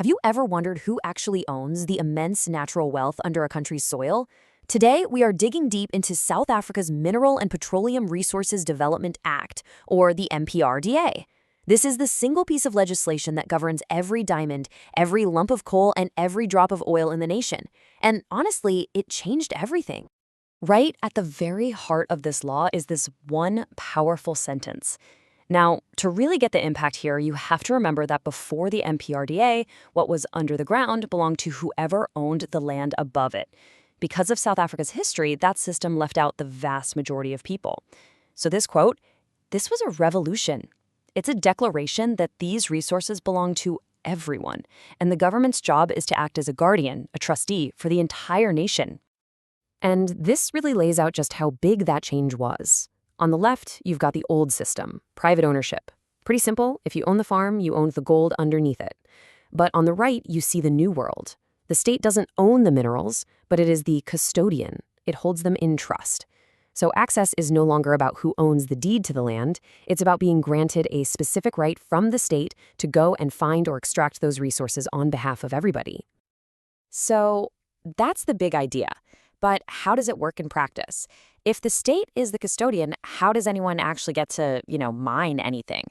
Have you ever wondered who actually owns the immense natural wealth under a country's soil? Today, we are digging deep into South Africa's Mineral and Petroleum Resources Development Act, or the MPRDA. This is the single piece of legislation that governs every diamond, every lump of coal, and every drop of oil in the nation. And honestly, it changed everything. Right at the very heart of this law is this one powerful sentence. Now, to really get the impact here, you have to remember that before the MPRDA, what was under the ground belonged to whoever owned the land above it. Because of South Africa's history, that system left out the vast majority of people. So this quote, "This was a revolution." It's a declaration that these resources belong to everyone, and the government's job is to act as a guardian, a trustee, for the entire nation. And this really lays out just how big that change was. On the left, you've got the old system, private ownership. Pretty simple. If you own the farm, you own the gold underneath it. But on the right, you see the new world. The state doesn't own the minerals, but it is the custodian. It holds them in trust. So access is no longer about who owns the deed to the land. It's about being granted a specific right from the state to go and find or extract those resources on behalf of everybody. So that's the big idea. But how does it work in practice? If the state is the custodian, how does anyone actually get to, mine anything?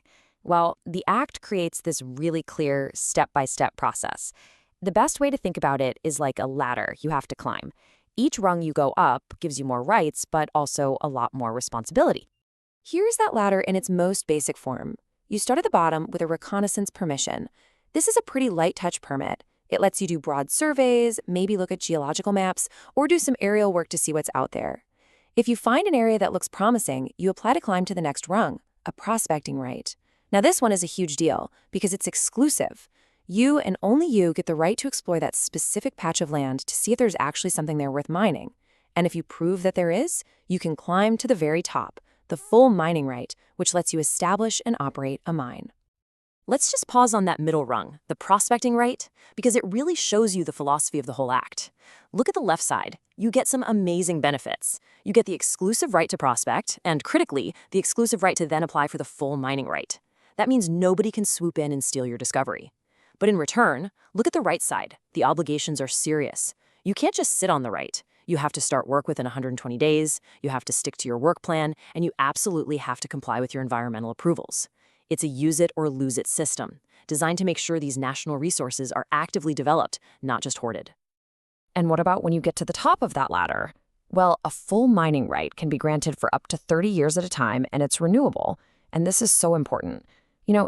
Well, the Act creates this really clear step-by-step process. The best way to think about it is like a ladder you have to climb. Each rung you go up gives you more rights, but also a lot more responsibility. Here's that ladder in its most basic form. You start at the bottom with a reconnaissance permission. This is a pretty light touch permit. It lets you do broad surveys, maybe look at geological maps, or do some aerial work to see what's out there. If you find an area that looks promising, you apply to climb to the next rung, a prospecting right. Now this one is a huge deal because it's exclusive. You and only you get the right to explore that specific patch of land to see if there's actually something there worth mining. And if you prove that there is, you can climb to the very top, the full mining right, which lets you establish and operate a mine. Let's just pause on that middle rung, the prospecting right, because it really shows you the philosophy of the whole act. Look at the left side. You get some amazing benefits. You get the exclusive right to prospect, and critically, the exclusive right to then apply for the full mining right. That means nobody can swoop in and steal your discovery. But in return, look at the right side. The obligations are serious. You can't just sit on the right. You have to start work within 120 days, you have to stick to your work plan, and you absolutely have to comply with your environmental approvals. It's a use-it-or-lose-it system, designed to make sure these national resources are actively developed, not just hoarded. And what about when you get to the top of that ladder? Well, a full mining right can be granted for up to 30 years at a time, and it's renewable. And this is so important.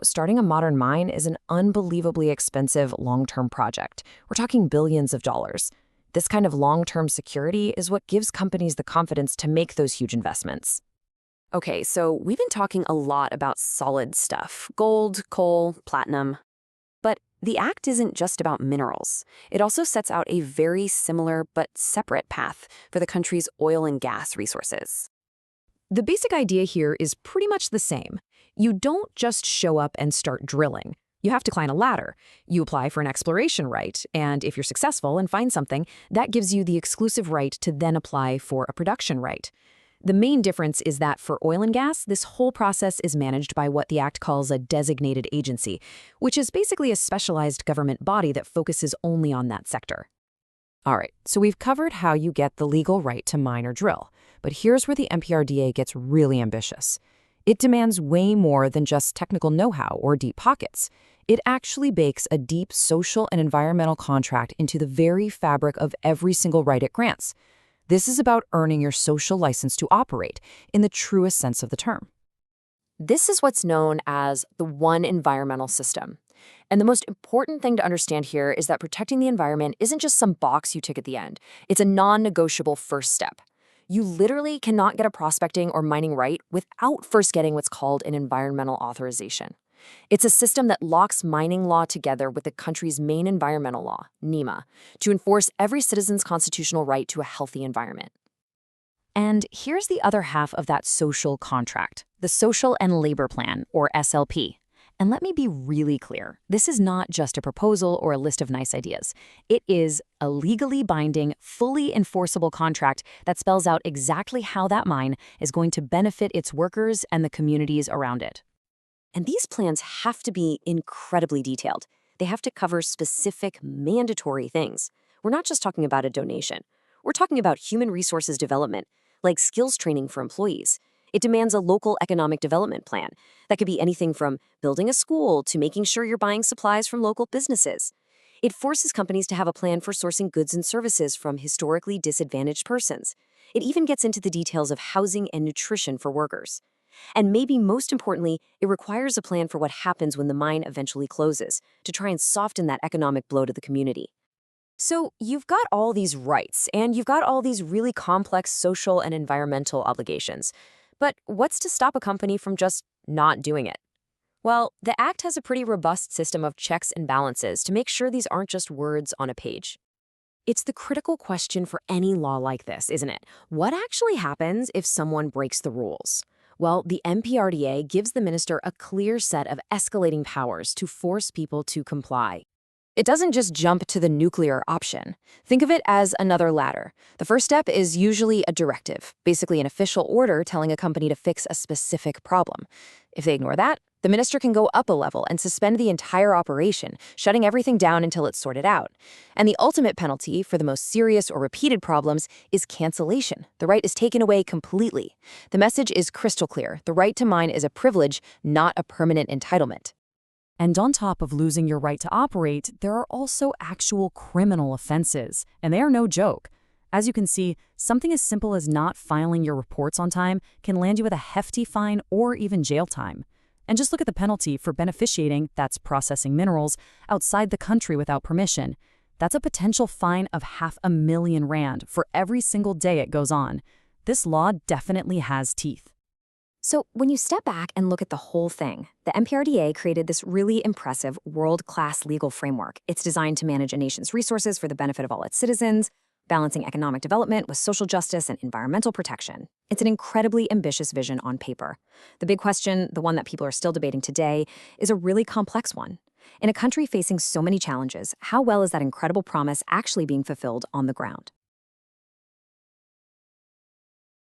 Starting a modern mine is an unbelievably expensive long-term project. We're talking billions of dollars. This kind of long-term security is what gives companies the confidence to make those huge investments. Okay, so we've been talking a lot about solid stuff, gold, coal, platinum. But the Act isn't just about minerals. It also sets out a very similar but separate path for the country's oil and gas resources. The basic idea here is pretty much the same. You don't just show up and start drilling. You have to climb a ladder. You apply for an exploration right, and if you're successful and find something, that gives you the exclusive right to then apply for a production right. The main difference is that for oil and gas, this whole process is managed by what the Act calls a designated agency, which is basically a specialized government body that focuses only on that sector. All right, so we've covered how you get the legal right to mine or drill, but here's where the MPRDA gets really ambitious. It demands way more than just technical know-how or deep pockets. It actually bakes a deep social and environmental contract into the very fabric of every single right it grants. This is about earning your social license to operate in the truest sense of the term. This is what's known as the one environmental system. And the most important thing to understand here is that protecting the environment isn't just some box you tick at the end. It's a non-negotiable first step. You literally cannot get a prospecting or mining right without first getting what's called an environmental authorization. It's a system that locks mining law together with the country's main environmental law, NEMA, to enforce every citizen's constitutional right to a healthy environment. And here's the other half of that social contract, the Social and Labor Plan, or SLP. And let me be really clear, this is not just a proposal or a list of nice ideas. It is a legally binding, fully enforceable contract that spells out exactly how that mine is going to benefit its workers and the communities around it. And these plans have to be incredibly detailed. they have to cover specific, mandatory things. We're not just talking about a donation. We're talking about human resources development, like skills training for employees. It demands a local economic development plan. That could be anything from building a school to making sure you're buying supplies from local businesses. It forces companies to have a plan for sourcing goods and services from historically disadvantaged persons. It even gets into the details of housing and nutrition for workers. And maybe most importantly, it requires a plan for what happens when the mine eventually closes, to try and soften that economic blow to the community. So you've got all these rights, and you've got all these really complex social and environmental obligations. But what's to stop a company from just not doing it? Well, the Act has a pretty robust system of checks and balances to make sure these aren't just words on a page. It's the critical question for any law like this, isn't it? What actually happens if someone breaks the rules? Well, the MPRDA gives the minister a clear set of escalating powers to force people to comply. It doesn't just jump to the nuclear option. Think of it as another ladder. The first step is usually a directive, basically an official order telling a company to fix a specific problem. If they ignore that, the minister can go up a level and suspend the entire operation, shutting everything down until it's sorted out. And the ultimate penalty for the most serious or repeated problems is cancellation. The right is taken away completely. The message is crystal clear. The right to mine is a privilege, not a permanent entitlement. And on top of losing your right to operate, there are also actual criminal offenses, and they are no joke. As you can see, something as simple as not filing your reports on time can land you with a hefty fine or even jail time. And just look at the penalty for beneficiating, that's processing minerals, outside the country without permission. That's a potential fine of R500,000 for every single day it goes on. This law definitely has teeth. So when you step back and look at the whole thing, the MPRDA created this really impressive world-class legal framework. It's designed to manage a nation's resources for the benefit of all its citizens, balancing economic development with social justice and environmental protection. It's an incredibly ambitious vision on paper. The big question, the one that people are still debating today, is a really complex one. In a country facing so many challenges, how well is that incredible promise actually being fulfilled on the ground?